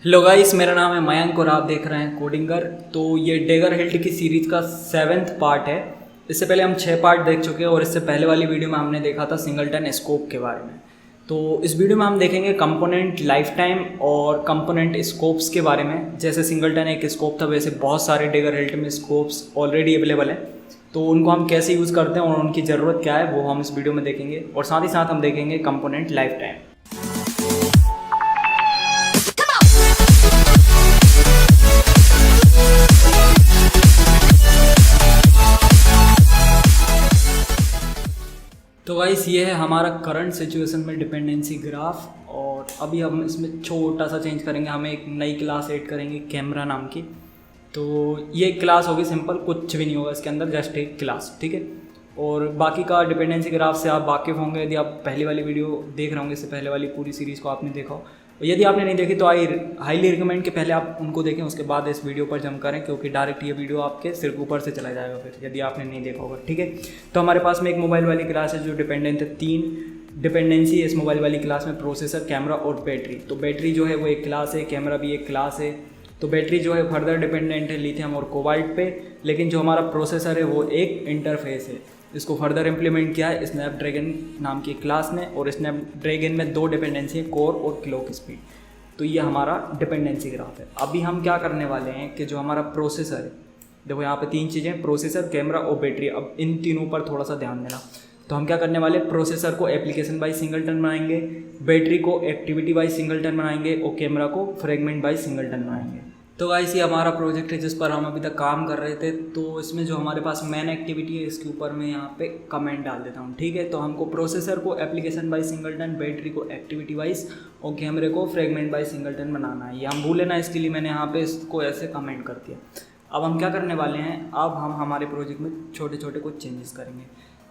Hello guys, मेरा नाम है मयंक और आप देख रहे हैं कोडिंगर। तो ये डेगर हिल्ट की सीरीज़ का 7वां पार्ट है। इससे पहले हम 6 पार्ट देख चुके हैं और इससे पहले वाली वीडियो में हमने देखा था सिंगलटन स्कोप के बारे में। तो इस वीडियो में हम देखेंगे कंपोनेंट लाइफ टाइम और कंपोनेंट स्कोप्स के बारे में। जैसे सिंगलटन एक स्कोप था, वैसे बहुत सारे डेगर हिल्ट में स्कोप्स ऑलरेडी अवेलेबल हैं। तो उनको हम कैसे यूज़ करते हैं और उनकी ज़रूरत क्या है वो हम इस वीडियो में देखेंगे, और साथ ही साथ हम देखेंगे कंपोनेंट लाइफ टाइम। तो गाइस, ये है हमारा करंट सिचुएशन में डिपेंडेंसी ग्राफ, और अभी हम इसमें छोटा सा चेंज करेंगे। हमें एक नई क्लास ऐड करेंगे कैमरा नाम की। तो ये क्लास होगी सिंपल, कुछ भी नहीं होगा इसके अंदर, जस्ट एक क्लास, ठीक है। और बाकी का डिपेंडेंसी ग्राफ से आप वाकिफ़ होंगे यदि आप पहली वाली वीडियो देख रहे होंगे। इससे पहले वाली पूरी सीरीज़ को आपने देखा हो, यदि आपने नहीं देखी तो आई हाईली रिकमेंड कि पहले आप उनको देखें, उसके बाद इस वीडियो पर जम करें, क्योंकि डायरेक्ट ये वीडियो आपके सिर ऊपर से चला जाएगा फिर यदि आपने नहीं देखा होगा, ठीक है। तो हमारे पास में एक मोबाइल वाली क्लास है जो डिपेंडेंट है। 3 डिपेंडेंसी है इस मोबाइल वाली क्लास में, प्रोसेसर, कैमरा और बैटरी। तो बैटरी जो है वो एक क्लास है, कैमरा भी एक क्लास है। तो बैटरी जो है फर्दर डिपेंडेंट है लिथियम और कोबाल्ट पे, लेकिन जो हमारा प्रोसेसर है वो एक इंटरफेस है। इसको फर्दर इम्प्लीमेंट किया है स्नैपड्रैगन नाम की क्लास ने, और स्नैपड्रैगन में 2 डिपेंडेंसी है, कोर और क्लॉक स्पीड। तो ये हमारा डिपेंडेंसी ग्राफ है। अभी हम क्या करने वाले हैं कि जो हमारा प्रोसेसर है, देखो यहाँ पे 3 चीज़ें, प्रोसेसर, कैमरा और बैटरी। अब इन तीनों पर थोड़ा सा ध्यान देना। तो हम क्या करने वाले, प्रोसेसर को एप्लीकेशन बाई सिंगलटन बनाएंगे, बैटरी को एक्टिविटी बाई सिंगलटन बनाएंगे और कैमरा को फ्रेगमेंट बाई सिंगलटन बनाएंगे। तो गाइस, ये हमारा प्रोजेक्ट है जिस पर हम अभी तक काम कर रहे थे। तो इसमें जो हमारे पास मेन एक्टिविटी है, इसके ऊपर मैं यहाँ पे कमेंट डाल देता हूँ, ठीक है। तो हमको प्रोसेसर को एप्लीकेशन बाई सिंगलटन, बैटरी को एक्टिविटी वाइज और कैमरे को फ्रेगमेंट बाई सिंगलटन बनाना है। ये हम भूले ना, इसके लिए मैंने यहाँ पे इसको ऐसे कमेंट कर दिया। अब हम क्या करने वाले हैं, अब हम हमारे प्रोजेक्ट में छोटे छोटे कुछ चेंजेस करेंगे।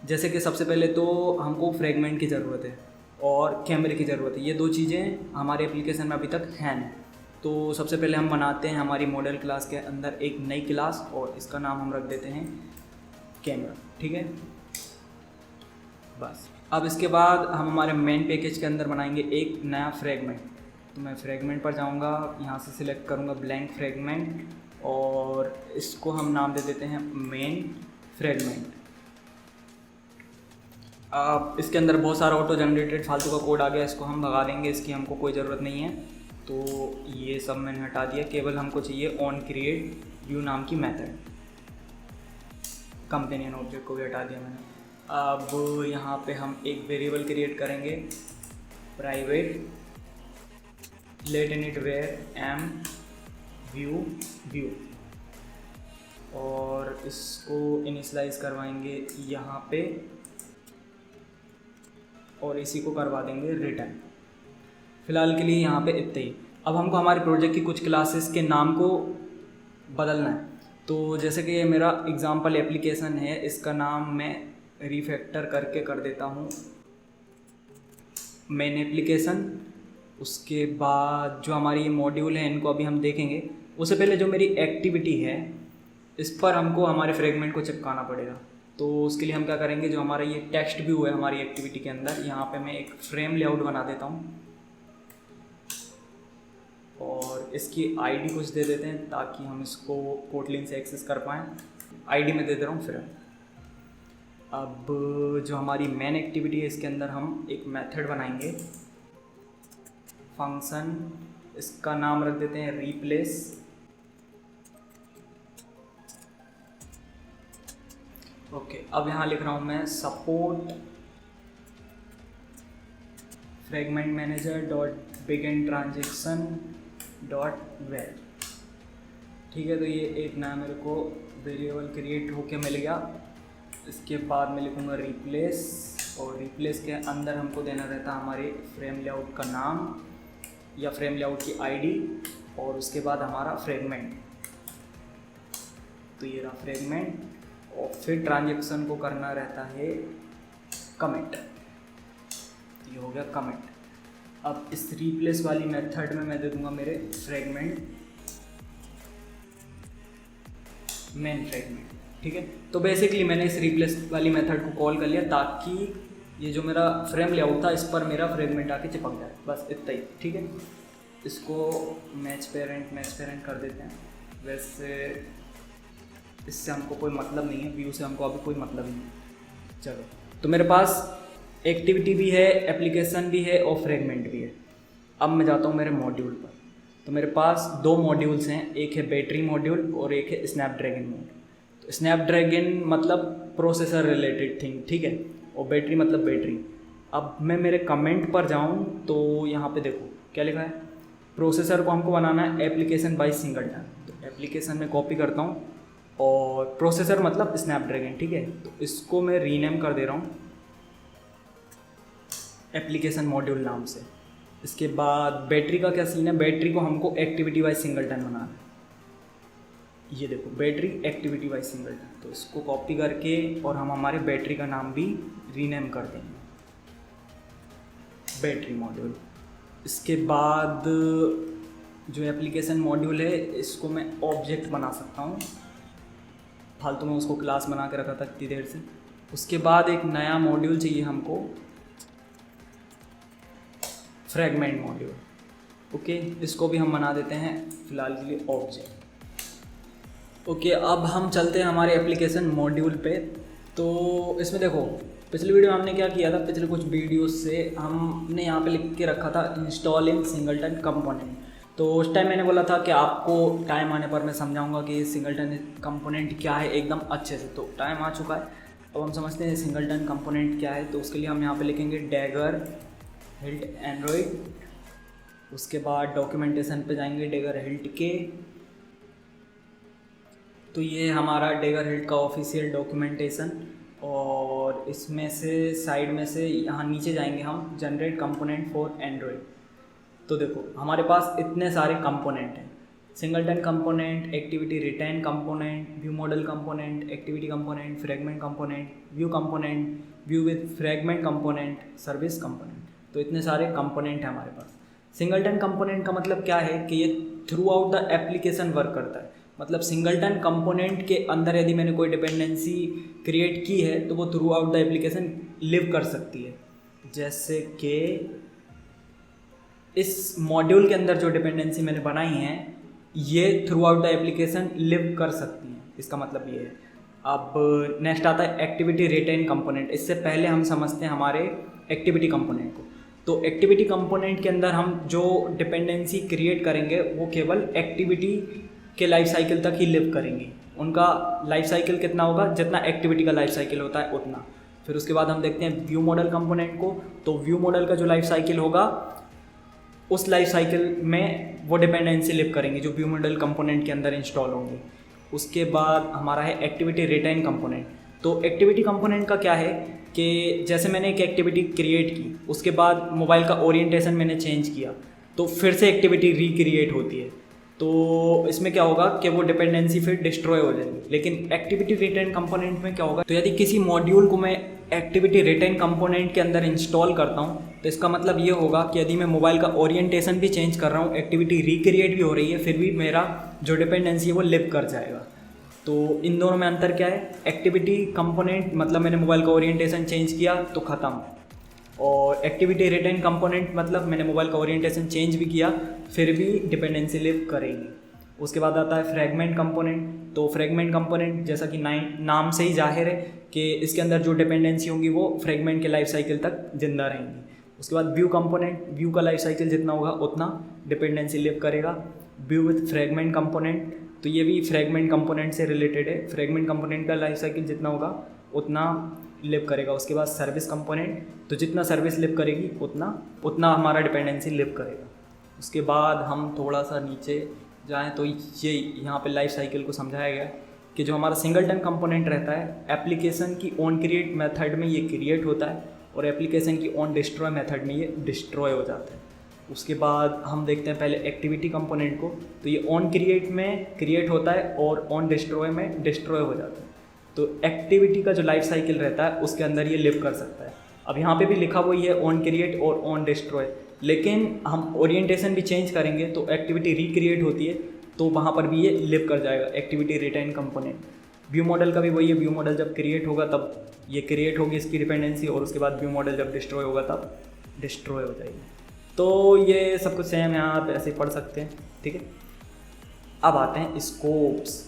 जैसे कि सबसे पहले तो हमको फ्रेगमेंट की ज़रूरत है और कैमरे की ज़रूरत है। ये 2 चीज़ें हमारे एप्लीकेशन में अभी तक हैं नहीं। तो सबसे पहले हम बनाते हैं हमारी मॉडल क्लास के अंदर एक नई क्लास, और इसका नाम हम रख देते हैं कैमरा, ठीक है। बस अब इसके बाद हम हमारे मेन पैकेज के अंदर बनाएंगे एक नया फ्रेगमेंट। तो मैं फ्रेगमेंट पर जाऊंगा, यहाँ से सिलेक्ट करूंगा ब्लैंक फ्रेगमेंट, और इसको हम नाम दे देते हैं मेन फ्रेगमेंट। अब इसके अंदर बहुत सारा ऑटो जनरेटेड फालतू का कोड आ गया, इसको हम भगा देंगे, इसकी हमको कोई ज़रूरत नहीं है। तो ये सब मैंने हटा दिया, केवल हमको चाहिए ऑन क्रिएट व्यू नाम की मेथड। कंपेनियन ऑब्जेक्ट को भी हटा दिया मैंने। अब यहाँ पे हम एक वेरिएबल क्रिएट करेंगे, private lateinit var m view, और इसको इनिशियलाइज करवाएंगे यहाँ पे, और इसी को करवा देंगे रिटर्न। फ़िलहाल के लिए यहाँ पे इतना ही। अब हमको हमारे प्रोजेक्ट की कुछ क्लासेस के नाम को बदलना है। तो जैसे कि ये मेरा एग्जाम्पल एप्लीकेशन है, इसका नाम मैं रिफैक्टर करके कर देता हूँ मेन एप्लीकेशन। उसके बाद जो हमारी ये मॉड्यूल है, इनको अभी हम देखेंगे। उससे पहले जो मेरी एक्टिविटी है, इस पर हमको हमारे फ्रेगमेंट को चिपकाना पड़ेगा। तो उसके लिए हम क्या करेंगे, जो हमारा ये टेक्स्ट व्यू है हमारी एक्टिविटी के अंदर, यहाँ पे मैं एक फ्रेम लेआउट बना देता हूँ, और इसकी आईडी कुछ दे देते हैं ताकि हम इसको कोटलिन से एक्सेस कर पाएँ। आईडी में दे दे रहा हूँ फ्रेम। अब जो हमारी मेन एक्टिविटी है, इसके अंदर हम एक मेथड बनाएंगे, फंक्शन, इसका नाम रख देते हैं रिप्लेस। ओके, अब यहाँ लिख रहा हूँ मैं support fragment manager dot begin transaction dot where, ठीक है। तो ये एक नया मेरे को वेरिएबल क्रिएट होके मिल गया। इसके बाद मैं लिखूँगा रिप्लेस, और रिप्लेस के अंदर हमको देना रहता है हमारे फ्रेम लेआउट का नाम या फ्रेम लेआउट की आईडी, और उसके बाद हमारा फ्रेगमेंट। तो ये रहा फ्रेगमेंट, और फिर ट्रांजेक्शन को करना रहता है कमिट। ये हो गया कमिट। अब इस रिप्लेस वाली मेथड में मैं दे दूंगा मेरे फ्रेगमेंट मेन फ्रेगमेंट, ठीक है। तो बेसिकली मैंने इस रिप्लेस वाली मेथड को कॉल कर लिया ताकि ये जो मेरा फ्रेम लेआउट था, इस पर मेरा फ्रेगमेंट आके चिपक जाए, बस इतना ही, ठीक है। इसको मैच पेरेंट कर देते हैं। वैसे इससे हमको कोई मतलब नहीं है, व्यू से हमको अभी कोई मतलब नहीं है। चलो, तो मेरे पास एक्टिविटी भी है, एप्लीकेशन भी है और फ्रेगमेंट भी है। अब मैं जाता हूँ मेरे मॉड्यूल पर। तो मेरे पास 2 मॉड्यूल्स हैं, एक है बैटरी मॉड्यूल और एक है स्नैपड्रैगन मॉड्यूल। तो स्नैपड्रैगन मतलब प्रोसेसर रिलेटेड थिंग, ठीक है, और बैटरी मतलब बैटरी। अब मैं मेरे कमेंट पर जाऊँ तो यहाँ पे देखो क्या लिखा है, प्रोसेसर को हमको बनाना है एप्लीकेशन बाय सिंगलटन। तो एप्लीकेशन में कॉपी करता हूँ और प्रोसेसर मतलब स्नैपड्रैगन, ठीक है। तो इसको मैं रीनेम कर दे रहा हूँ एप्लीकेशन मॉड्यूल नाम से। इसके बाद बैटरी का क्या सीन है, बैटरी को हमको एक्टिविटी बाय सिंगलटन बनाना है। ये देखो बैटरी एक्टिविटी बाय सिंगलटन। तो इसको कॉपी करके और हम हमारे बैटरी का नाम भी रीनेम कर देंगे बैटरी मॉड्यूल। इसके बाद जो एप्लीकेशन मॉड्यूल है इसको मैं ऑब्जेक्ट बना सकता हूँ, फालतू में उसको क्लास बना के रखा था इतनी देर से। उसके बाद एक नया मॉड्यूल चाहिए हमको, फ्रैगमेंट मॉड्यूल। ओके, इसको भी हम बना देते हैं फिलहाल के लिए ऑब्जेक्ट। ओके, अब हम चलते हैं हमारे एप्लीकेशन मॉड्यूल पे। तो इसमें देखो पिछली वीडियो में हमने क्या किया था, पिछले कुछ वीडियोस से हमने यहाँ पे लिख के रखा था इंस्टॉलिंग सिंगलटन कंपोनेंट। तो उस टाइम मैंने बोला था कि आपको टाइम आने पर मैं समझाऊंगा कि सिंगलटन कंपोनेंट क्या है एकदम अच्छे से। तो टाइम आ चुका है, अब हम समझते हैं सिंगलटन कंपोनेंट क्या है। तो उसके लिए हम यहाँ पे लिखेंगे डैगर हिल्ट एंड्रॉइड। उसके बाद डॉक्यूमेंटेशन पे जाएंगे डैगर हिल्ट के। तो ये हमारा डैगर हिल्ट का ऑफिशियल डॉक्यूमेंटेशन, और इसमें से साइड में से यहाँ नीचे जाएंगे हम जनरेट कंपोनेंट फॉर एंड्रॉइड। तो देखो हमारे पास इतने सारे कंपोनेंट हैं, singleton component, activity retain component, view model component, activity component, fragment component, view component, view with fragment component, service component. तो इतने सारे कंपोनेंट हैं हमारे पास। सिंगलटन कंपोनेंट का मतलब क्या है कि ये through out the application work करता है। मतलब सिंगलटन कंपोनेंट के अंदर यदि मैंने कोई डिपेंडेंसी क्रिएट की है तो वो through out the application live कर सकती है। जैसे कि इस मॉड्यूल के अंदर जो डिपेंडेंसी मैंने बनाई है ये through out the application live कर सकती हैं, इसका मतलब ये है। अब नेक्स्ट आता है एक्टिविटी रिटेन कंपोनेंट। इससे पहले हम समझते हैं हमारे एक्टिविटी कंपोनेंट को। तो एक्टिविटी कंपोनेंट के अंदर हम जो डिपेंडेंसी क्रिएट करेंगे वो केवल एक्टिविटी के लाइफ साइकिल तक ही लिव करेंगी। उनका लाइफ साइकिल कितना होगा, जितना एक्टिविटी का लाइफ साइकिल होता है उतना। फिर उसके बाद हम देखते हैं व्यू मॉडल कंपोनेंट को। तो व्यू मॉडल का जो लाइफ साइकिल होगा उस लाइफ साइकिल में वो डिपेंडेंसी लिव करेंगी जो व्यू मॉडल कंपोनेंट के अंदर इंस्टॉल होंगी। उसके बाद हमारा है एक्टिविटी रिटेन कंपोनेंट। तो एक्टिविटी कंपोनेंट का क्या है कि जैसे मैंने एक एक्टिविटी क्रिएट की, उसके बाद मोबाइल का ओरिएंटेशन मैंने चेंज किया, तो फिर से एक्टिविटी रिक्रिएट होती है। तो इसमें क्या होगा कि वो डिपेंडेंसी फिर डिस्ट्रॉय हो जाएगी। लेकिन एक्टिविटी रिटेन कंपोनेंट में क्या होगा, तो यदि किसी मॉड्यूल को मैं एक्टिविटी रिटेन कंपोनेंट के अंदर इंस्टॉल करता हूँ तो इसका मतलब ये होगा कि यदि मैं मोबाइल का ओरिएंटेशन भी चेंज कर रहा हूँ, एक्टिविटी रिक्रिएट भी हो रही है, फिर भी मेरा जो डिपेंडेंसी है वो लिव कर जाएगा। तो इन दोनों में अंतर क्या है, एक्टिविटी कंपोनेंट मतलब मैंने मोबाइल का ओरिएंटेशन चेंज किया तो ख़त्म, और एक्टिविटी रिटेन कंपोनेंट मतलब मैंने मोबाइल का ओरिएंटेशन चेंज भी किया फिर भी डिपेंडेंसी लिव करेगी। उसके बाद आता है फ्रैगमेंट कंपोनेंट। तो फ्रैगमेंट कंपोनेंट जैसा कि नाम से ही जाहिर है कि इसके अंदर जो डिपेंडेंसी होंगी वो फ्रैगमेंट के लाइफ साइकिल तक जिंदा रहेंगी। उसके बाद व्यू कंपोनेंट, व्यू का लाइफ साइकिल जितना होगा उतना डिपेंडेंसी लिव करेगा। व्यू विथ फ्रैगमेंट कंपोनेंट, तो ये भी फ्रैगमेंट कंपोनेंट से रिलेटेड है। फ्रैगमेंट कंपोनेंट का लाइफ साइकिल जितना होगा उतना लिव करेगा। उसके बाद सर्विस कंपोनेंट, तो जितना सर्विस लिव करेगी उतना हमारा डिपेंडेंसी लिव करेगा। उसके बाद हम थोड़ा सा नीचे जाएं तो ये यहाँ पे लाइफ साइकिल को समझाया गया कि जो हमारा सिंगलटन कंपोनेंट रहता है एप्लीकेशन की ऑन क्रिएट मेथड में ये क्रिएट होता है और एप्लीकेशन की ऑन डिस्ट्रॉय मेथड में ये डिस्ट्रॉय हो जाता है। उसके बाद हम देखते हैं पहले एक्टिविटी कंपोनेंट को। तो ये ऑन क्रिएट में क्रिएट होता है और ऑन डिस्ट्रॉय में डिस्ट्रॉय हो जाता है। तो एक्टिविटी का जो लाइफ साइकिल रहता है उसके अंदर ये लिव कर सकता है। अब यहाँ पे भी लिखा हुआ ही है ऑन क्रिएट और ऑन डिस्ट्रॉय, लेकिन हम ओरिएंटेशन भी चेंज करेंगे तो एक्टिविटी रिक्रिएट होती है तो वहाँ पर भी ये लिव कर जाएगा activity retain component. View model का भी वही है, व्यू मॉडल जब क्रिएट होगा तब ये क्रिएट होगी इसकी डिपेंडेंसी, और उसके बाद व्यू मॉडल जब डिस्ट्रॉय होगा तब डिस्ट्रॉय हो जाएगी। तो ये सब कुछ सेम यहाँ आप ऐसे ही पढ़ सकते हैं, ठीक है। अब आते हैं स्कोप्स।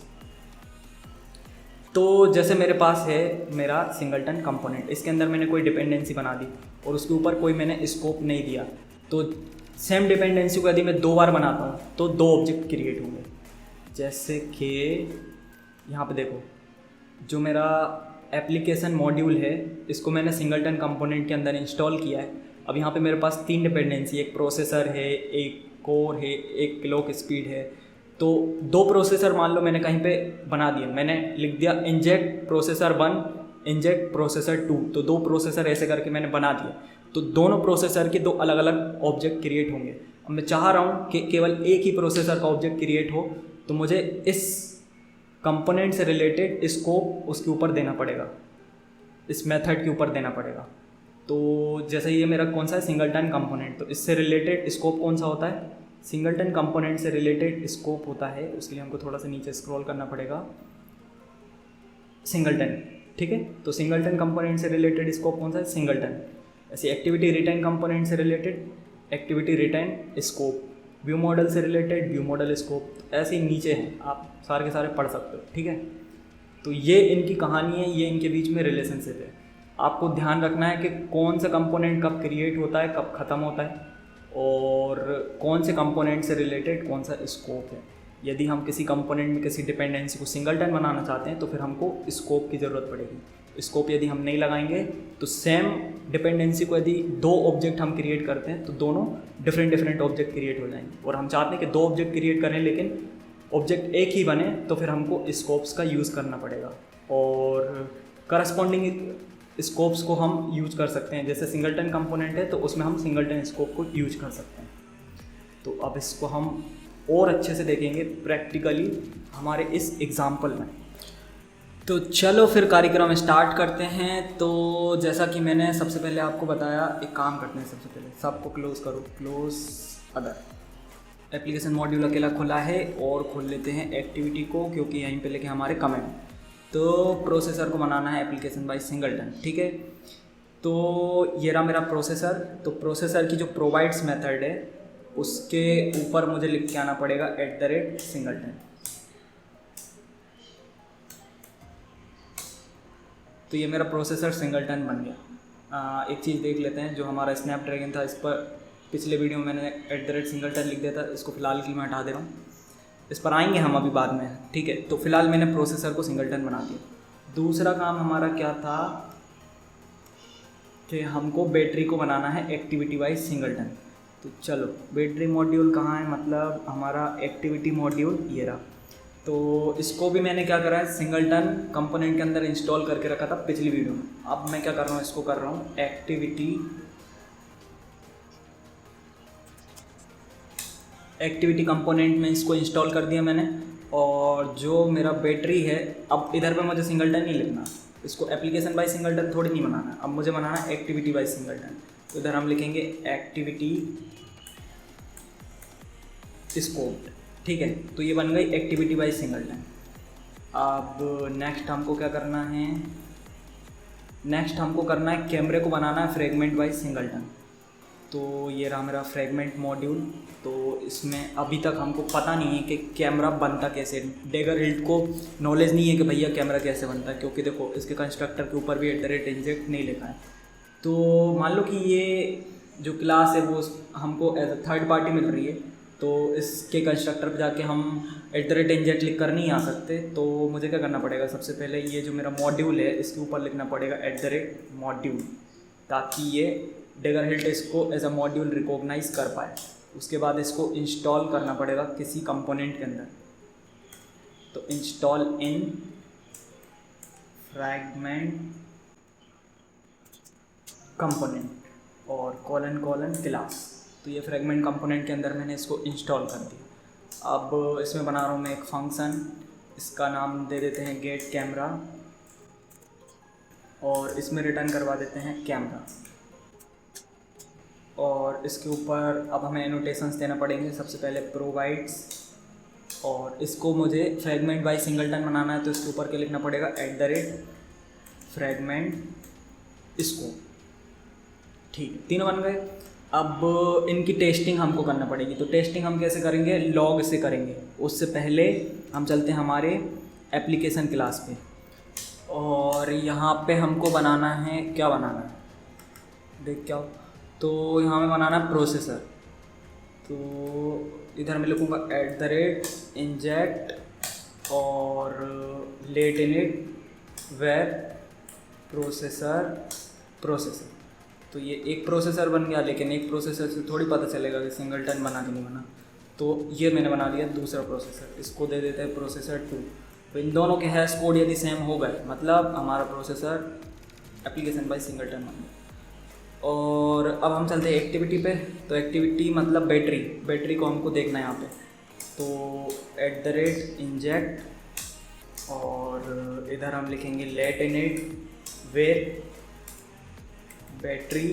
तो जैसे मेरे पास है मेरा सिंगलटन कंपोनेंट, इसके अंदर मैंने कोई डिपेंडेंसी बना दी और उसके ऊपर कोई मैंने स्कोप नहीं दिया, तो सेम डिपेंडेंसी को यदि मैं 2 बार बनाता हूँ तो 2 ऑब्जेक्ट क्रिएट होंगे। जैसे कि यहाँ पे देखो, जो मेरा एप्लीकेशन मॉड्यूल है इसको मैंने सिंगलटन कंपोनेंट के अंदर इंस्टॉल किया है। अब यहाँ पे मेरे पास 3 डिपेंडेंसी, एक प्रोसेसर है, एक कोर है, एक क्लॉक स्पीड है। तो 2 प्रोसेसर मान लो मैंने कहीं पे बना दिया, मैंने लिख दिया इंजेक्ट प्रोसेसर 1 इंजेक्ट प्रोसेसर 2, तो 2 प्रोसेसर ऐसे करके मैंने बना दिया। तो दोनों प्रोसेसर के 2 अलग अलग ऑब्जेक्ट क्रिएट होंगे। अब मैं चाह रहा हूँ कि केवल एक ही प्रोसेसर का ऑब्जेक्ट क्रिएट हो, तो मुझे इस कंपोनेंट से रिलेटेड स्कोप उसके ऊपर देना पड़ेगा, इस मेथड के ऊपर देना पड़ेगा। तो जैसे ये मेरा कौन सा है, सिंगलटन कंपोनेंट, तो इससे रिलेटेड स्कोप कौन सा होता है, सिंगलटन कंपोनेंट से रिलेटेड स्कोप होता है। उसके लिए हमको थोड़ा सा नीचे स्क्रॉल करना पड़ेगा, सिंगलटन, ठीक है। तो सिंगलटन कंपोनेंट से रिलेटेड स्कोप कौन सा है, सिंगलटन। ऐसे एक्टिविटी रिटर्न कंपोनेंट से related activity return scope, view model से रिलेटेड व्यू मॉडल स्कोप, ऐसे ही नीचे हैं, आप सारे के सारे पढ़ सकते हो, ठीक है। तो ये इनकी कहानी है, ये इनके बीच में रिलेशनशिप है। आपको ध्यान रखना है कि कौन सा कंपोनेंट कब क्रिएट होता है, कब ख़त्म होता है, और कौन से कंपोनेंट से रिलेटेड कौन सा स्कोप है। यदि हम किसी कंपोनेंट में किसी डिपेंडेंसी को सिंगलटन बनाना चाहते हैं तो फिर हमको स्कोप की ज़रूरत पड़ेगी। स्कोप यदि हम नहीं लगाएंगे तो सेम डिपेंडेंसी को यदि 2 ऑब्जेक्ट हम क्रिएट करते हैं तो दोनों डिफरेंट ऑब्जेक्ट क्रिएट हो जाएंगे। और हम चाहते हैं कि 2 ऑब्जेक्ट क्रिएट करें लेकिन ऑब्जेक्ट एक ही बने, तो फिर हमको स्कोप्स का यूज़ करना पड़ेगा। और करस्पॉन्डिंग स्कोप्स को हम यूज कर सकते हैं, जैसे सिंगलटन कंपोनेंट है तो उसमें हम सिंगलटन स्कोप को यूज कर सकते हैं। तो अब इसको हम और अच्छे से देखेंगे प्रैक्टिकली हमारे इस एग्जाम्पल में। तो चलो फिर कार्यक्रम स्टार्ट करते हैं। तो जैसा कि मैंने सबसे पहले आपको बताया, एक काम करते हैं, सबसे पहले सबको क्लोज करो, क्लोज अदर। एप्लीकेशन मॉड्यूल अकेला खुला है और खोल लेते हैं एक्टिविटी को, क्योंकि यहीं पे लेके हमारे कमेंट। तो प्रोसेसर को बनाना है एप्लीकेशन बाय सिंगलटन, ठीक है। तो ये रहा मेरा प्रोसेसर। तो प्रोसेसर की जो प्रोवाइड्स मेथड है उसके ऊपर मुझे लिख के आना पड़ेगा @सिंगलटन। तो ये मेरा प्रोसेसर सिंगलटन बन गया। एक चीज़ देख लेते हैं, जो हमारा स्नैपड्रैगन था इस पर पिछले वीडियो में मैंने @सिंगलटन लिख दिया था, इसको फिलहाल के लिए मैं हटा दे रहा हूँ, इस पर आएंगे हम अभी बाद में, ठीक है। तो फिलहाल मैंने प्रोसेसर को सिंगलटन बना दिया। दूसरा काम हमारा क्या था कि हमको बैटरी को बनाना है एक्टिविटी वाइज सिंगलटन। तो चलो बैटरी मॉड्यूल कहाँ है, मतलब हमारा एक्टिविटी मॉड्यूल ये रहा। तो इसको भी मैंने क्या करा है, सिंगलटन कंपोनेंट के अंदर इंस्टॉल करके रखा था पिछली वीडियो में। अब मैं क्या कर रहा हूँ, इसको कर रहा हूँ एक्टिविटी कंपोनेंट में इसको इंस्टॉल कर दिया मैंने। और जो मेरा बैटरी है, अब इधर पे मुझे सिंगलटन नहीं लिखना, इसको एप्लीकेशन बाय सिंगलटन थोड़ी नहीं बनाना, अब मुझे बनाना है एक्टिविटी बाय सिंगलटन। तो इधर हम लिखेंगे एक्टिविटी स्कोप, ठीक है। तो ये बन गई एक्टिविटी बाय सिंगलटन। अब नेक्स्ट हमको क्या करना है, नेक्स्ट हमको करना है कैमरे को बनाना है फ्रेगमेंट बाय सिंगलटन। तो ये रहा मेरा फ्रेगमेंट मॉड्यूल। तो इसमें अभी तक हमको पता नहीं है कि कैमरा बनता कैसे। डेगर हिल्ट को नॉलेज नहीं है कि भैया कैमरा कैसे बनता है, क्योंकि देखो इसके कंस्ट्रक्टर के ऊपर भी @इंजेक्ट नहीं लिखा है। तो मान लो कि ये जो क्लास है वो हमको एज अ थर्ड पार्टी मिल रही है, तो इसके कंस्ट्रक्टर पे जाके हम @इंजेक्ट लिख कर नहीं आ सकते। तो मुझे क्या करना पड़ेगा, सबसे पहले ये जो मेरा मॉड्यूल है इसके ऊपर लिखना पड़ेगा @मॉड्यूल, ताकि ये डेगर हिल्ट इसको एज अ मॉड्यूल रिकॉग्नाइज कर पाए। उसके बाद इसको इंस्टॉल करना पड़ेगा किसी कंपोनेंट के अंदर। तो इंस्टॉल इन फ्रैगमेंट कंपोनेंट और :: क्लास। तो ये फ्रैगमेंट कंपोनेंट के अंदर मैंने इसको इंस्टॉल कर दिया। अब इसमें बना रहा हूँ मैं एक फंक्शन, इसका नाम दे देते हैं गेट कैमरा, और इसमें रिटर्न करवा देते हैं कैमरा। और इसके ऊपर अब हमें एनोटेशंस देना पड़ेंगे। सबसे पहले प्रोवाइड्स, और इसको मुझे फ्रैगमेंट बाय सिंगलटन बनाना है, तो इसके ऊपर क्या लिखना पड़ेगा, @फ्रैगमेंट स्कोप, ठीक है। तीनों बन गए। अब इनकी टेस्टिंग हमको करना पड़ेगी। तो टेस्टिंग हम कैसे करेंगे, लॉग से करेंगे। उससे पहले हम चलते हैं हमारे एप्लीकेशन क्लास पे, और यहाँ पे हमको बनाना है, क्या बनाना है देख क्या हो, तो यहाँ में बनाना है प्रोसेसर। तो इधर मैं लिखूँगा @inject और लेट इनिट वेर प्रोसेसर। तो ये एक प्रोसेसर बन गया, लेकिन एक प्रोसेसर से थोड़ी पता चलेगा कि सिंगलटन बना कि नहीं बना। तो ये मैंने बना लिया दूसरा प्रोसेसर, इसको दे देते हैं प्रोसेसर 2। तो इन दोनों के हैश कोड यदि सेम हो गए, मतलब हमारा प्रोसेसर एप्लीकेशन बाय सिंगलटन बन गया। और अब हम चलते हैं एक्टिविटी पे। तो एक्टिविटी मतलब बैटरी को हमको देखना है यहाँ पे। तो @inject और इधर हम लिखेंगे lateinit var battery.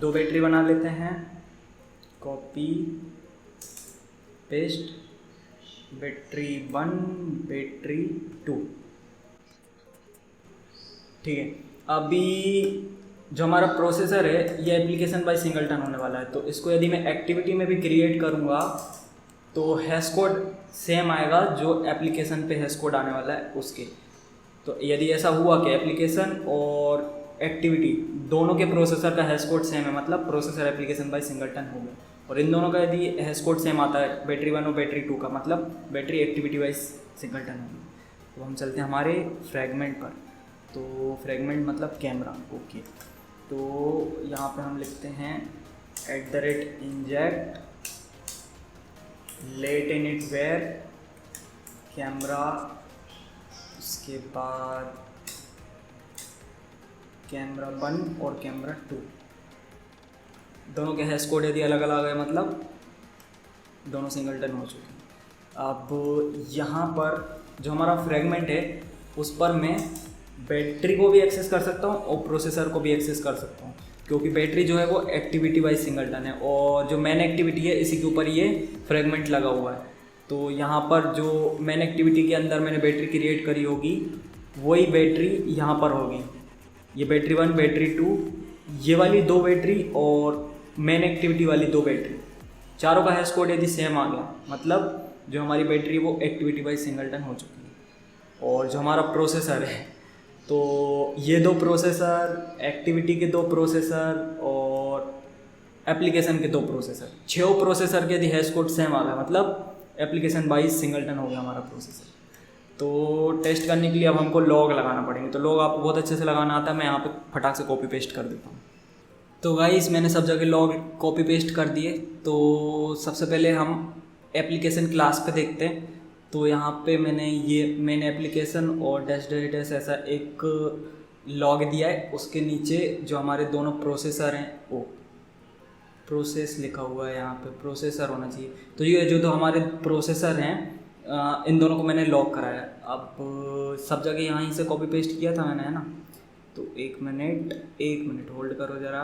2 battery बना लेते हैं, कॉपी पेस्ट, बैटरी 1 बैटरी 2। ठीक है, अभी जो हमारा प्रोसेसर है ये एप्लीकेशन बाय सिंगलटन होने वाला है। तो इसको यदि मैं एक्टिविटी में भी क्रिएट करूँगा तो हैश कोड सेम आएगा जो एप्लीकेशन पे हैश कोड आने वाला है उसके। तो यदि ऐसा हुआ कि एप्लीकेशन और एक्टिविटी दोनों के प्रोसेसर का हैश कोड सेम है, मतलब प्रोसेसर एप्लीकेशन बाय सिंगलटन हो गया। और इन दोनों का यदि हैश कोड सेम आता है, बैटरी 1 और बैटरी 2 का, मतलब बैटरी एक्टिविटी वाइज सिंगलटन होगी। तो हम चलते हैं हमारे फ्रैगमेंट पर। तो फ्रैगमेंट मतलब कैमरा। ओके, तो यहाँ पे हम लिखते हैं @inject lateinit var camera, उसके बाद कैमरा 1 और कैमरा 2। दोनों के हैश कोड यदि अलग अलग है, मतलब दोनों सिंगलटन हो चुके हैं। अब यहाँ पर जो हमारा फ्रैगमेंट है उस पर मैं बैटरी को भी एक्सेस कर सकता हूँ और प्रोसेसर को भी एक्सेस कर सकता हूँ, क्योंकि बैटरी जो है वो एक्टिविटी वाइज सिंगलटन है और जो मेन एक्टिविटी है इसी के ऊपर ये फ्रैगमेंट लगा हुआ है। तो यहाँ पर जो मेन एक्टिविटी के अंदर मैंने बैटरी क्रिएट करी होगी वही बैटरी यहाँ पर होगी। ये बैटरी 1 बैटरी 2, ये वाली 2 बैटरी और मेन एक्टिविटी वाली 2 बैटरी, चारों का हैश कोड यदि सेम आ गया, मतलब जो हमारी बैटरी वो एक्टिविटी वाइज सिंगलटन हो चुकी है। और जो हमारा प्रोसेसर है, तो ये 2 प्रोसेसर, एक्टिविटी के 2 प्रोसेसर और एप्लीकेशन के 2 प्रोसेसर, 6 प्रोसेसर के यदि हैश कोड सेम आ गया, मतलब एप्लीकेशन वाइज सिंगलटन हो गया हमारा प्रोसेसर। तो टेस्ट करने के लिए अब हमको लॉग लगाना पड़ेंगे। तो लॉग आपको बहुत अच्छे से लगाना आता है, मैं यहाँ पे फटाक से कॉपी पेस्ट कर देता हूँ। तो गाइस मैंने सब जगह लॉग कॉपी पेस्ट कर दिए। तो सबसे पहले हम एप्लीकेशन क्लास पे देखते हैं। तो यहाँ पे मैंने ये मेन एप्लीकेशन और डैश ऐसा एक लॉग दिया है, उसके नीचे जो हमारे दोनों प्रोसेसर हैं वो प्रोसेस लिखा हुआ है, यहाँ पे प्रोसेसर होना चाहिए। तो ये जो हमारे प्रोसेसर हैं इन दोनों को मैंने लॉक कराया। अब सब जगह यहाँ से कॉपी पेस्ट किया था मैंने, है ना। तो एक मिनट होल्ड करो ज़रा,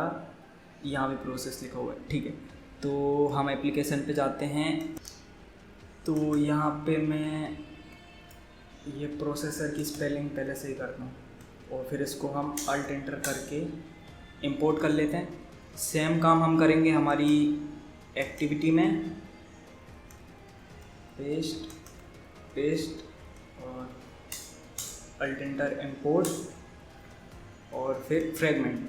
यहाँ भी प्रोसेस लिखा हुआ है, ठीक है। तो हम एप्लीकेशन पे जाते हैं। तो यहाँ पे मैं ये प्रोसेसर की स्पेलिंग पहले से ही करता हूँ और फिर इसको हम अल्ट एंटर करके इंपोर्ट कर लेते हैं। सेम काम हम करेंगे हमारी एक्टिविटी में, पेस्ट और अल्ट एंटर इंपोर्ट और फिर फ्रैगमेंट।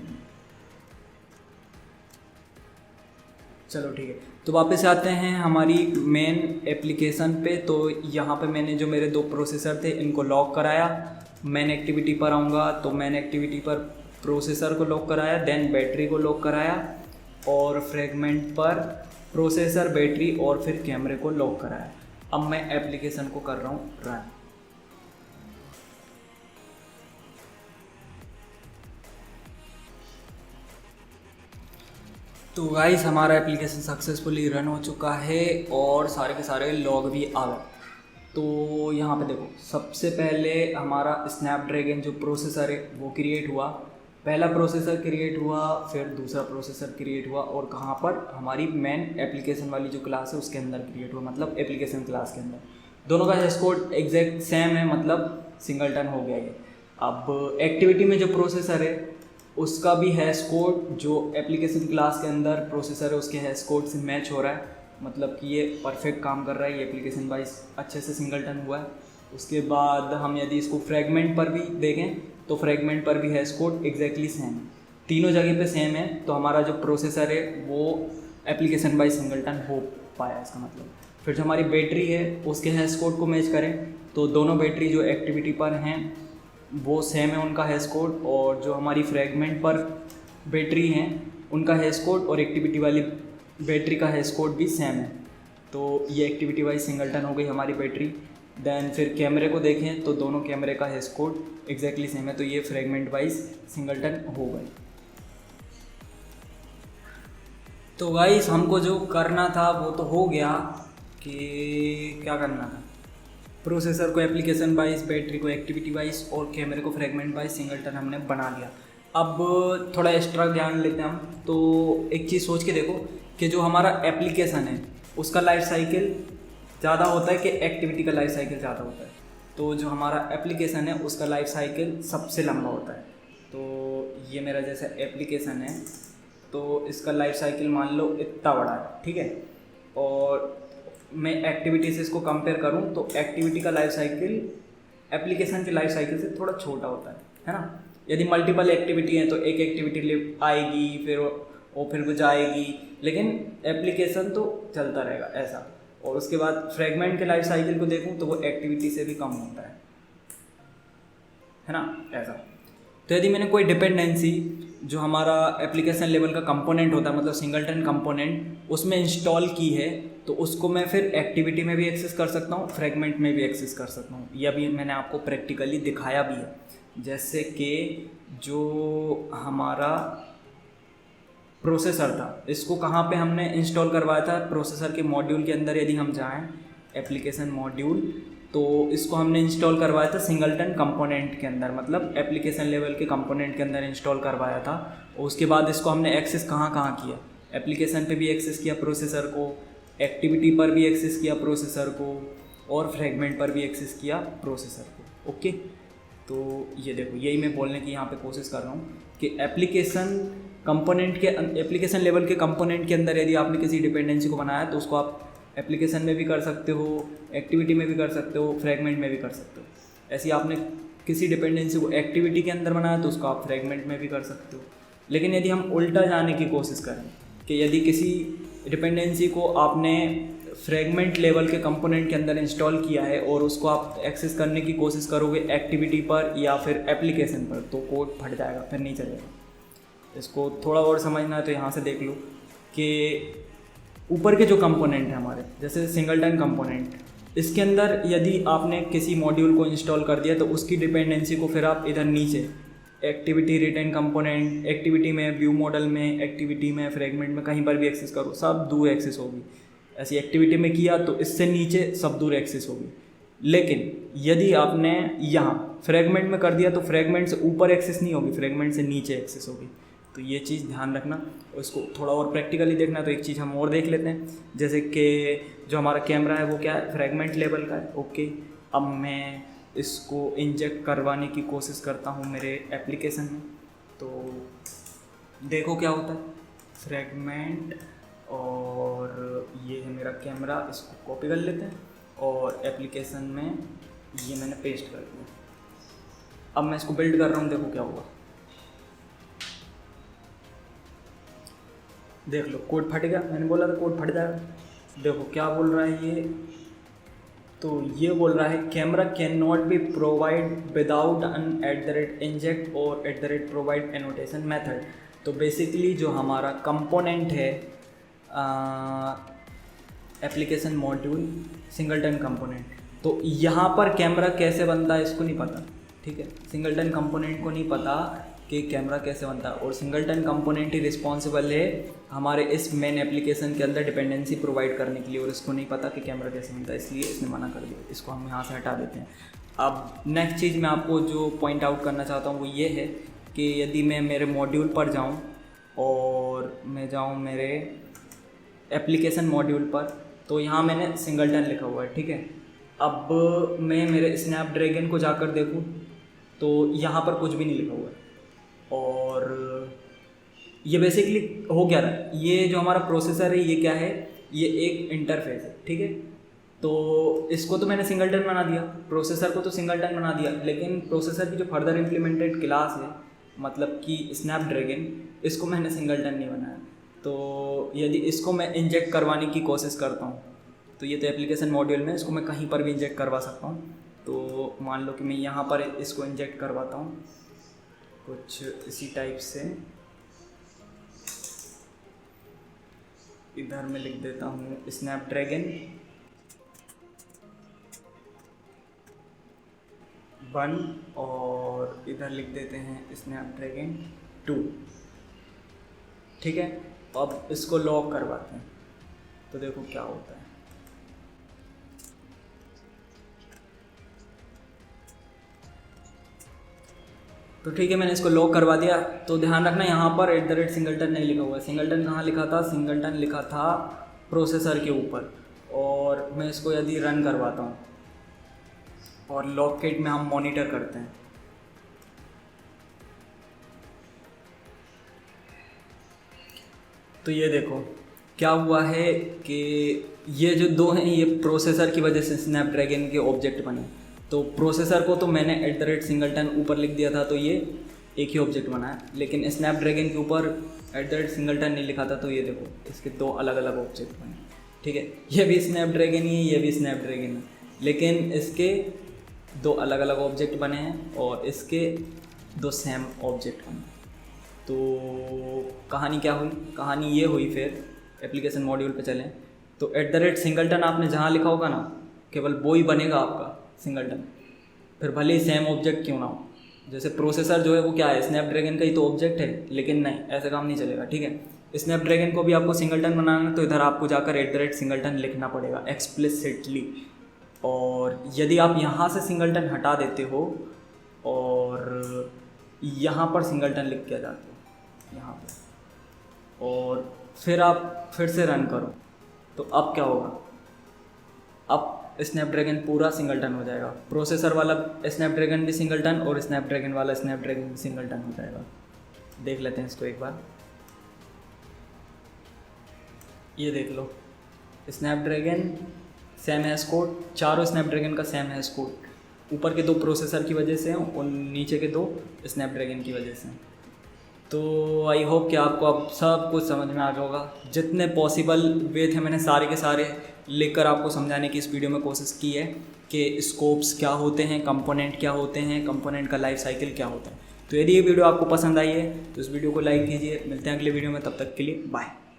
चलो ठीक है, तो वापस आते हैं हमारी मेन एप्लीकेशन पे। तो यहाँ पे मैंने जो मेरे 2 प्रोसेसर थे इनको लॉक कराया। मेन एक्टिविटी पर आऊँगा तो मेन एक्टिविटी पर प्रोसेसर को लॉक कराया, देन बैटरी को लॉक कराया और फ्रैगमेंट पर प्रोसेसर, बैटरी और फिर कैमरे को लॉक कराया। अब मैं एप्लीकेशन को कर रहा हूँ रन। तो गाइस हमारा एप्लीकेशन सक्सेसफुली रन हो चुका है और सारे के सारे लॉग भी आ गए। तो यहाँ पे देखो, सबसे पहले हमारा स्नैपड्रैगन जो प्रोसेसर है वो क्रिएट हुआ। पहला प्रोसेसर क्रिएट हुआ, फिर दूसरा प्रोसेसर क्रिएट हुआ और कहाँ पर, हमारी मेन एप्लीकेशन वाली जो क्लास है उसके अंदर क्रिएट हुआ, मतलब एप्लीकेशन क्लास के अंदर। दोनों का हैश कोड एग्जैक्ट सेम है, मतलब सिंगलटन हो गया ये। अब एक्टिविटी में जो प्रोसेसर है उसका भी हैश कोड जो एप्लीकेशन क्लास के अंदर प्रोसेसर है उसके हैश कोड से मैच हो रहा है, मतलब कि ये परफेक्ट काम कर रहा है, ये एप्लीकेशन वाइज अच्छे से सिंगलटन हुआ है। उसके बाद हम यदि इसको फ्रैगमेंट पर भी देखें तो फ्रैगमेंट पर भी हैश कोड एग्जैक्टली सेम है, तीनों जगह पे सेम है। तो हमारा जो प्रोसेसर है वो एप्लीकेशन वाइज सिंगलटन हो पाया इसका मतलब। फिर जो हमारी बैटरी है उसके हैश कोड को मैच करें तो दोनों बैटरी जो एक्टिविटी पर हैं वो सेम है उनका हैश कोड, और जो हमारी फ्रैगमेंट पर बैटरी हैं उनका हैश कोड और एक्टिविटी वाली बैटरी का हैश कोड भी सेम है। तो ये एक्टिविटी वाइज सिंगलटन हो गई हमारी बैटरी। देन फिर कैमरे को देखें तो दोनों कैमरे का हैश कोड एग्जैक्टली सेम है, तो ये फ्रैगमेंट वाइज सिंगलटन हो गई। तो गाइस हमको जो करना था वो तो हो गया, कि क्या करना था, प्रोसेसर को एप्लीकेशन वाइज, बैटरी को एक्टिविटी वाइज और कैमरे को फ्रैगमेंट वाइज सिंगलटन हमने बना लिया। अब थोड़ा एक्स्ट्रा ज्ञान लेते हैं हम। तो एक चीज़ सोच के देखो कि जो हमारा एप्लीकेशन है उसका लाइफ साइकिल ज़्यादा होता है कि एक्टिविटी का लाइफ साइकिल ज़्यादा होता है। तो जो हमारा एप्लीकेशन है उसका लाइफ साइकिल सबसे लंबा होता है। तो ये मेरा जैसा एप्लीकेशन है तो इसका लाइफ साइकिल मान लो इतना बड़ा है, ठीक है। और मैं एक्टिविटी से इसको कंपेयर करूं तो एक्टिविटी का लाइफ साइकिल एप्लीकेशन के लाइफ साइकिल से थोड़ा छोटा होता है ना। यदि मल्टीपल एक्टिविटी है तो एक एक्टिविटी आएगी फिर वो जाएगी, लेकिन एप्लीकेशन तो चलता रहेगा ऐसा। और उसके बाद फ्रैगमेंट के लाइफ साइकिल को देखूं तो वो एक्टिविटी से भी कम होता है ना, ऐसा। तो यदि मैंने कोई डिपेंडेंसी जो हमारा एप्लीकेशन लेवल का कंपोनेंट होता है, मतलब सिंगलटन कंपोनेंट, उसमें इंस्टॉल की है तो उसको मैं फिर एक्टिविटी में भी एक्सेस कर सकता हूँ, फ्रैगमेंट में भी एक्सेस कर सकता हूँ। यह भी मैंने आपको प्रैक्टिकली दिखाया भी है। जैसे कि जो हमारा प्रोसेसर था इसको कहाँ पे हमने इंस्टॉल करवाया था, प्रोसेसर के मॉड्यूल के अंदर यदि हम जाएं, एप्लीकेशन मॉड्यूल, तो इसको हमने इंस्टॉल करवाया था सिंगलटन कंपोनेंट के अंदर, मतलब एप्लीकेशन लेवल के कंपोनेंट के अंदर इंस्टॉल करवाया था। और उसके बाद इसको हमने एक्सेस कहाँ कहाँ किया, एप्लीकेशन पे भी एक्सेस किया प्रोसेसर को, एक्टिविटी पर भी एक्सेस किया प्रोसेसर को, और फ्रैगमेंट पर भी एक्सेस किया प्रोसेसर को। ओके, तो ये देखो यही मैं बोलने की यहाँ पे कोशिश कर रहा हूँ कि एप्लीकेशन लेवल के कंपोनेंट के अंदर यदि आपने किसी डिपेंडेंसी को बनाया तो उसको आप एप्लीकेशन में भी कर सकते हो, एक्टिविटी में भी कर सकते हो, फ्रैगमेंट में भी कर सकते हो। ऐसे ही आपने किसी डिपेंडेंसी को एक्टिविटी के अंदर बनाया तो उसको आप फ्रैगमेंट में भी कर सकते हो। लेकिन यदि हम उल्टा जाने की कोशिश करें कि यदि किसी डिपेंडेंसी को आपने फ्रैगमेंट लेवल के कंपोनेंट के अंदर इंस्टॉल किया है और उसको आप एक्सेस करने की कोशिश करोगे एक्टिविटी पर या फिर एप्लीकेशन पर, तो कोड फट जाएगा, फिर नहीं चलेगा। इसको थोड़ा और समझना है तो यहाँ से देख लो कि ऊपर के जो कंपोनेंट हैं हमारे, जैसे सिंगलटन कंपोनेंट, इसके अंदर यदि आपने किसी मॉड्यूल को इंस्टॉल कर दिया तो उसकी डिपेंडेंसी को फिर आप इधर नीचे एक्टिविटी रिटर्न कंपोनेंट, एक्टिविटी में, व्यू मॉडल में, एक्टिविटी में, फ्रैगमेंट में, कहीं पर भी एक्सेस करो, सब दूर एक्सेस होगी। ऐसी एक्टिविटी में किया तो इससे नीचे सब दूर एक्सेस होगी। लेकिन यदि आपने यहाँ फ्रैगमेंट में कर दिया तो फ्रैगमेंट से ऊपर एक्सेस नहीं होगी, फ्रैगमेंट से नीचे एक्सेस होगी। तो ये चीज़ ध्यान रखना। इसको थोड़ा और प्रैक्टिकली देखना तो एक चीज़ हम और देख लेते हैं, जैसे कि जो हमारा कैमरा है वो क्या है, फ्रैगमेंट लेवल का है। ओके, अब मैं इसको इंजेक्ट करवाने की कोशिश करता हूँ मेरे एप्लीकेशन में, तो देखो क्या होता है। फ्रैगमेंट, और ये है मेरा कैमरा, इसको कॉपी कर लेते हैं और एप्लीकेशन में ये मैंने पेस्ट कर दिया। अब मैं इसको बिल्ड कर रहा हूँ, देखो क्या होगा। देख लो कोड फट गया, मैंने बोला था कोड फट जाएगा। देखो क्या बोल रहा है ये, तो ये बोल रहा है camera can not be provide without an @inject और @provide एनोटेशन मेथड। तो बेसिकली जो हमारा कंपोनेंट है एप्लीकेशन मॉड्यूल सिंगलटन कंपोनेंट, तो यहाँ पर कैमरा कैसे बनता है इसको नहीं पता, ठीक है। सिंगलटन कंपोनेंट को नहीं पता कि कैमरा कैसे बनता है, और सिंगलटन कंपोनेंट ही रिस्पॉन्सिबल है हमारे इस मेन एप्लीकेशन के अंदर डिपेंडेंसी प्रोवाइड करने के लिए, और इसको नहीं पता कि कैमरा कैसे बनता है, इसलिए इसने मना कर दिया। इसको हम यहाँ से हटा देते हैं। अब नेक्स्ट चीज़ मैं आपको जो पॉइंट आउट करना चाहता हूँ वो ये है कि यदि मैं मेरे मॉड्यूल पर जाऊँ और मैं जाऊँ मेरे एप्लीकेशन मॉड्यूल पर, तो यहाँ मैंने सिंगलटन लिखा हुआ है, ठीक है। अब मैं मेरे स्नैपड्रैगन को जाकर देखूँ तो यहाँ पर कुछ भी नहीं लिखा हुआ है, और ये बेसिकली हो क्या रहा है, ये जो हमारा प्रोसेसर है ये क्या है, ये एक इंटरफेस है, ठीक है। तो इसको तो मैंने सिंगलटन बना दिया, प्रोसेसर को तो सिंगलटन बना दिया, लेकिन प्रोसेसर की जो फर्दर इम्प्लीमेंटेड क्लास है मतलब कि स्नैपड्रैगन, इसको मैंने सिंगलटन नहीं बनाया। तो यदि इसको मैं इंजेक्ट करवाने की कोशिश करता हूँ तो ये तो एप्लीकेशन मॉड्यूल में इसको मैं कहीं पर भी इंजेक्ट करवा सकता हूँ। तो मान लो कि मैं यहाँ पर इसको इंजेक्ट करवाता हूँ कुछ इसी टाइप से, इधर मैं लिख देता हूँ स्नैपड्रैगन 1 और इधर लिख देते हैं स्नैपड्रैगन 2, ठीक है। अब इसको लॉक करवाते हैं तो देखो क्या होता है। तो ठीक है, मैंने इसको लॉक करवा दिया। तो ध्यान रखना यहाँ पर @सिंगलटन नहीं लिखा हुआ है। सिंगलटन कहाँ लिखा था, सिंगलटन लिखा था प्रोसेसर के ऊपर। और मैं इसको यदि रन करवाता हूँ और लॉककिट में हम मॉनिटर करते हैं तो ये देखो क्या हुआ है कि ये जो दो हैं ये प्रोसेसर की वजह से स्नैपड्रैगन के ऑब्जेक्ट बने। तो प्रोसेसर को तो मैंने @सिंगलटन ऊपर लिख दिया था तो ये एक ही ऑब्जेक्ट बना है, लेकिन स्नैपड्रैगन के ऊपर @सिंगलटन नहीं लिखा था तो ये देखो इसके दो अलग अलग ऑब्जेक्ट बने, ठीक है। ये भी स्नैपड्रैगन ही है, ये भी स्नैपड्रैगन है, लेकिन इसके दो अलग अलग ऑब्जेक्ट बने हैं और इसके दो सेम ऑब्जेक्ट बने। तो कहानी क्या हुई, कहानी ये हुई, फिर एप्लीकेशन मॉड्यूल पे चलें तो @सिंगलटन आपने जहाँ लिखा होगा ना केवल वो ही बनेगा आपका सिंगलटन, फिर भले ही सेम ऑब्जेक्ट क्यों ना हो। जैसे प्रोसेसर जो है वो क्या है, स्नैपड्रैगन का ही तो ऑब्जेक्ट है, लेकिन नहीं, ऐसा काम नहीं चलेगा, ठीक है। स्नैपड्रैगन को भी आपको सिंगलटन बनाना तो इधर आपको जाकर @सिंगलटन लिखना पड़ेगा एक्सप्लिसिटली। और यदि आप यहाँ से सिंगलटन हटा देते हो और यहाँ पर सिंगलटन लिख के आ जाते हो यहाँ पर और फिर आप फिर से रन करो तो अब क्या होगा, अब स्नैपड्रैगन पूरा सिंगलटन हो जाएगा। प्रोसेसर वाला स्नैपड्रैगन भी सिंगलटन और स्नैपड्रैगन वाला स्नैपड्रैगन भी सिंगलटन हो जाएगा। देख लेते हैं इसको एक बार, ये देख लो स्नैपड्रैगन सेम हैश कोड, चारों स्नैपड्रैगन का सेम हैश कोड, ऊपर के दो प्रोसेसर की वजह से और नीचे के दो स्नैपड्रैगन की वजह से। तो आई होप कि आपको अब सब कुछ समझ में आ गया होगा। जितने पॉसिबल वे थे मैंने सारे के सारे लेकर आपको समझाने की इस वीडियो में कोशिश की है कि स्कोप्स क्या होते हैं, कंपोनेंट क्या होते हैं, कंपोनेंट का लाइफ साइकिल क्या होता है। तो यदि ये वीडियो आपको पसंद आई है तो इस वीडियो को लाइक कीजिए। मिलते हैं अगले वीडियो में, तब तक के लिए बाय।